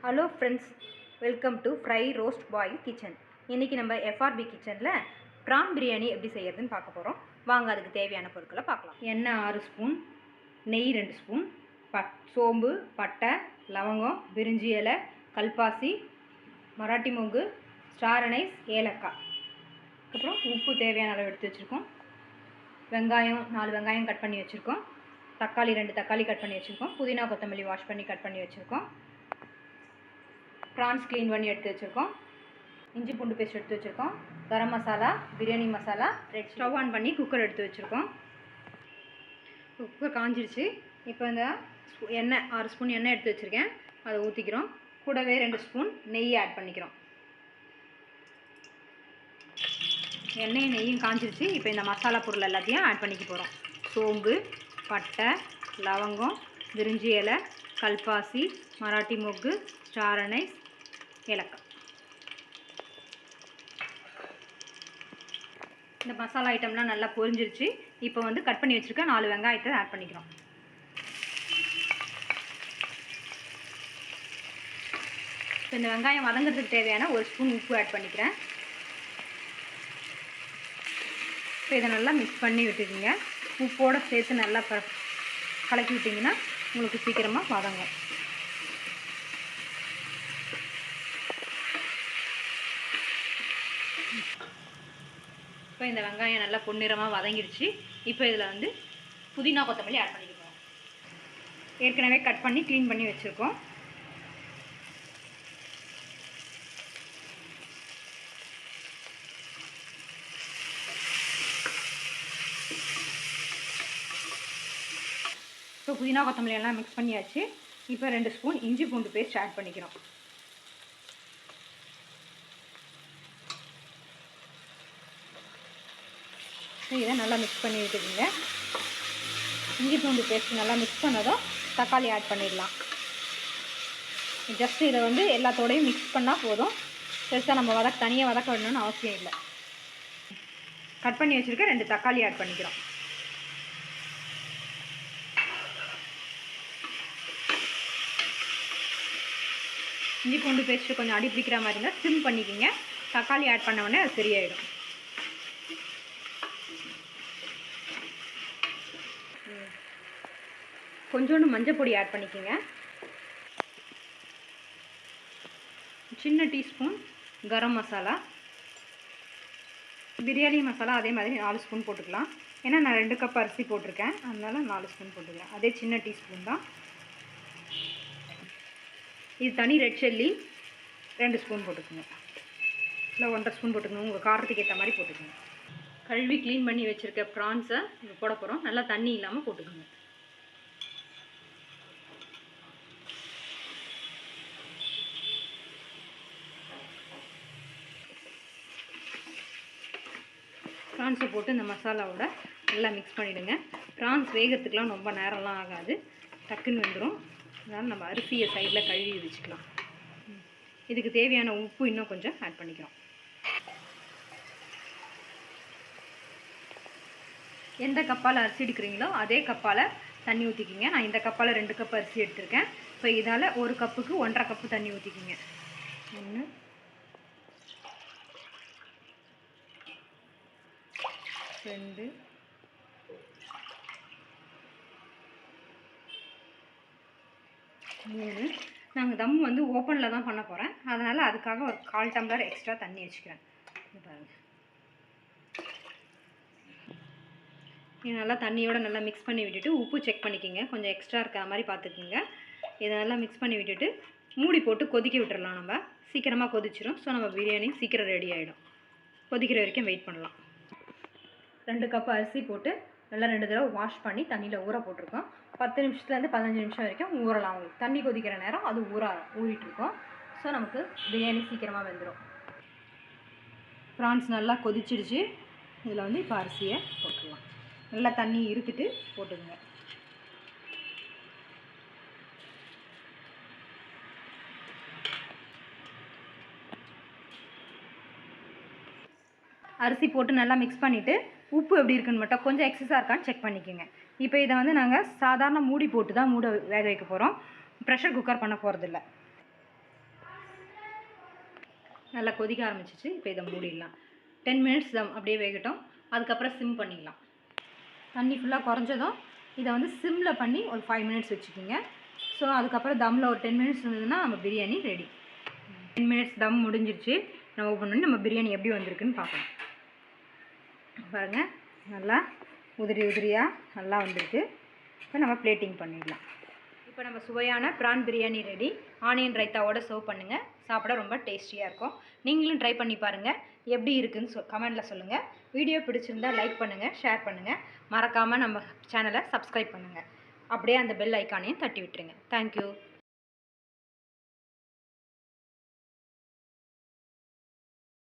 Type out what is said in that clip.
Hello friends, welcome to fry roast boil kitchen. இன்றைக்கி நம்ம FRP கிச்சனில் ப்ரான் பிரியாணி எப்படி செய்யறதுன்னு பார்க்க போகிறோம். வாங்க அதுக்கு தேவையான பொருட்களை பார்க்கலாம். எண்ணெய் 6 ஸ்பூன், நெய் 2 ஸ்பூன், சோம்பு, பட்டை, லவங்கம், பிரிஞ்சி இலை, கல்பாசி, மராட்டி மொங்கு, ஸ்டார் அனைஸ், ஏலக்காய். அப்புறம் உப்பு தேவையான அளவு எடுத்து வச்சுருக்கோம். வெங்காயம் 4 வெங்காயம் கட் பண்ணி வச்சுருக்கோம். தக்காளி 2 தக்காளி கட் பண்ணி வச்சுருக்கோம். புதினா கொத்தமல்லி வாஷ் பண்ணி கட் பண்ணி வச்சுருக்கோம். ப்ரான்ஸ் க்ளீன் பண்ணி எடுத்து வச்சுருக்கோம். இஞ்சி பூண்டு பேஸ்ட் எடுத்து வச்சுருக்கோம். Garam masala, biryani masala, ready stove on பண்ணி குக்கர் எடுத்து வச்சுருக்கோம். குக்கர் காஞ்சிடுச்சு. இப்போ இந்த எண்ணெய் 6 ஸ்பூன் எண்ணெய் எடுத்து வச்சுருக்கேன், அதை ஊற்றிக்கிறோம். கூடவே 2 ஸ்பூன் நெய் ஆட் பண்ணிக்கிறோம். எண்ணெயும் நெய்யும் காஞ்சிடுச்சு. இப்போ இந்த மசாலா பொருள் எல்லாத்தையும் ஆட் பண்ணிக்க போகிறோம். சோம்பு, பட்டை, லவங்கம், பிரிஞ்சி இலை, கல்பாசி, மராட்டி மொக்கு, ஸ்டார் அனைஸ், ஏலக்காய். இந்த மசாலா ஐட்டம்லாம் நல்லா பொரிஞ்சிருச்சு. இப்போ வந்து கட் பண்ணி வச்சுருக்க 4 வெங்காயத்தை ஆட் பண்ணிக்கிறோம். இப்போ இந்த வெங்காயம் வதங்கிறதுக்கு தேவையான 1 ஸ்பூன் உப்பு ஆட் பண்ணிக்கிறேன். இப்போ இதை நல்லா மிக்ஸ் பண்ணி விட்டுக்கிங்க. உப்போடு சேர்த்து நல்லா கலக்கி விட்டிங்கன்னா உங்களுக்கு சீக்கிரமாக வதங்கும். இப்போ இந்த வெங்காயம் நல்லா பொன்னிறமாக வதங்கிடுச்சு. இப்போ இதில் வந்து புதினா கொத்தமல்லி ஆட் பண்ணிக்கிறோம். ஏற்கனவே கட் பண்ணி க்ளீன் பண்ணி வச்சுருக்கோம். இப்போ புதினா கொத்தமல்லி எல்லாம் மிக்ஸ் பண்ணியாச்சு. இப்போ 2 ஸ்பூன் இஞ்சி பூண்டு பேஸ்ட் ஆட் பண்ணிக்கிறோம். இதை நல்லா மிக்ஸ் பண்ணி விட்டுக்குங்க. இஞ்சி பூண்டு பேஸ்ட் நல்லா மிக்ஸ் பண்ணதும் தக்காளி ஆட் பண்ணிடலாம். ஜஸ்ட் இதை வந்து எல்லாத்தோடையும் மிக்ஸ் பண்ணால் போதும். பெருசாக நம்ம தனியாக வதக்க விடணும்னு அவசியம் இல்லை. கட் பண்ணி வச்சுருக்க 2 தக்காளி ஆட் பண்ணிக்கிறோம். இஞ்சி பூண்டு பேஸ்ட்டு கொஞ்சம் அடி பிடிக்கிற மாதிரி இருந்தால் சிம் பண்ணிக்கிங்க. தக்காளி ஆட் பண்ண உடனே அது சரியாயிடும். கொஞ்சோண்டு மஞ்சள் பொடி ஆட் பண்ணிக்கோங்க. சின்ன டீஸ்பூன் கரம் மசாலா, பிரியாணி மசாலா அதே மாதிரி 4 ஸ்பூன் போட்டுக்கலாம். ஏன்னா நான் 2 கப் அரிசி போட்டிருக்கேன், அதனால் 4 ஸ்பூன் போட்டுக்கலாம். அதே சின்ன டீஸ்பூன் தான். இது தனி ரெட் சில்லி 2 ஸ்பூன் போட்டுக்கோங்க. இல்லை 1.5 ஸ்பூன் போட்டுக்கோங்க, உங்கள் காரத்துக்கு ஏற்ற மாதிரி போட்டுக்கோங்க. கழுவி க்ளீன் பண்ணி வச்சுருக்க ப்ரான்ஸை இப்போ போட போகிறோம். நல்லா தண்ணி இல்லாமல் போட்டுக்கோங்க. ப்ரான்ஸை போட்டு இந்த மசாலாவோட நல்லா மிக்ஸ் பண்ணிவிடுங்க. ப்ரான்ஸ் வேகிறதுக்கெலாம் ரொம்ப நேரம்லாம் ஆகாது, டக்குன்னு வந்துடும். அதனால் நம்ம அரிசியை சைடில் கழுவி வச்சுக்கலாம். இதுக்கு தேவையான உப்பு இன்னும் கொஞ்சம் ஆட் பண்ணிக்கிறோம். எந்த கப்பால் அரிசி எடுக்கிறீங்களோ அதே கப்பால் தண்ணி ஊற்றிக்கிங்க. நான் இந்த கப்பால் 2 கப் அரிசி எடுத்திருக்கேன். இப்போ இதால் 1 கப்புக்கு 1.5 கப்பு தண்ணி ஊற்றிக்கிங்க. 1 2 3. நாங்கள் தம் வந்து ஓப்பனில் தான் பண்ண போகிறேன், அதனால் அதுக்காக ஒரு 1/4 டம்ளர் எக்ஸ்ட்ரா தண்ணி வச்சுக்கிறேன். பாருங்கள், இது நல்லா தண்ணியோடு நல்லா மிக்ஸ் பண்ணி விட்டுட்டு உப்பு செக் பண்ணிக்கோங்க. கொஞ்சம் எக்ஸ்ட்ரா இருக்கிற மாதிரி பார்த்துக்குங்க. இதை நல்லா மிக்ஸ் பண்ணி விட்டுட்டு மூடி போட்டு கொதிக்க விட்டுறலாம். நம்ம சீக்கிரமாக கொதிச்சிடும். ஸோ நம்ம பிரியாணி சீக்கிரம் ரெடி ஆகிடும். கொதிக்கிற வரைக்கும் வெயிட் பண்ணலாம். 2 கப் அரிசி போட்டு நல்லா 2 தடவை வாஷ் பண்ணி தண்ணியில் ஊற போட்டிருக்கோம். 10 நிமிஷத்துலேருந்து 15 நிமிஷம் வரைக்கும் ஊறலாம். உங்களுக்கு தண்ணி கொதிக்கிற நேரம் அது ஊறிட்டுருக்கோம். ஸோ நமக்கு பிரியாணி சீக்கிரமாக வெந்துடும். ப்ரான்ஸ் நல்லா கொதிச்சிடுச்சு. இதில் வந்து இப்போ அரிசியை போட்டுடலாம். நல்லா தண்ணி இருத்துட்டு போட்டுக்குங்க. அரிசி போட்டு நல்லா மிக்ஸ் பண்ணிவிட்டு உப்பு எப்படி இருக்குன்னு மட்டும் கொஞ்சம் எக்ஸஸாக இருக்கான்னு செக் பண்ணிக்கோங்க. இப்போ இதை வந்து நாங்கள் சாதாரண மூடி போட்டு தான் வேக வைக்க போகிறோம். ப்ரெஷர் குக்கர் பண்ண போகிறதில்ல. நல்லா கொதிக்க ஆரம்பிச்சிச்சு. இப்போ இதை மூடிடலாம். 10 மினிட்ஸ் தம் அப்படியே வேகட்டும். அதுக்கப்புறம் சிம் பண்ணிடலாம். தண்ணி ஃபுல்லாக குறைஞ்சதும் இதை வந்து சிம்மில் பண்ணி ஒரு 5 மினிட்ஸ் வச்சுக்கிங்க. ஸோ அதுக்கப்புறம் தம்மில் ஒரு 10 மினிட்ஸ் இருந்ததுன்னா நம்ம பிரியாணி ரெடி. 10 மினிட்ஸ் தம் முடிஞ்சிருச்சு. நம்ம ஓப்பன் பண்ணி நம்ம பிரியாணி எப்படி வந்திருக்குன்னு பார்க்கலாம். பாருங்கள், நல்லா உதிரி உதிரியாக நல்லா வந்திருக்கு. இப்போ நம்ம பிளேட்டிங் பண்ணிடலாம். இப்போ நம்ம சுவையான ப்ரான் பிரியாணி ரெடி. ஆனியன் ரைத்தாவோட சர்வ் பண்ணுங்கள். சாப்பிட ரொம்ப டேஸ்டியாக இருக்கும். நீங்களும் ட்ரை பண்ணி பாருங்கள். எப்படி இருக்குன்னு கமெண்டில் சொல்லுங்கள். வீடியோ பிடிச்சிருந்தா லைக் பண்ணுங்கள், ஷேர் பண்ணுங்கள். மறக்காமல் நம்ம சேனலை சப்ஸ்கிரைப் பண்ணுங்கள். அப்படியே அந்த பெல் ஐக்கானையும் தட்டி விட்டுருங்க. தேங்க்யூ.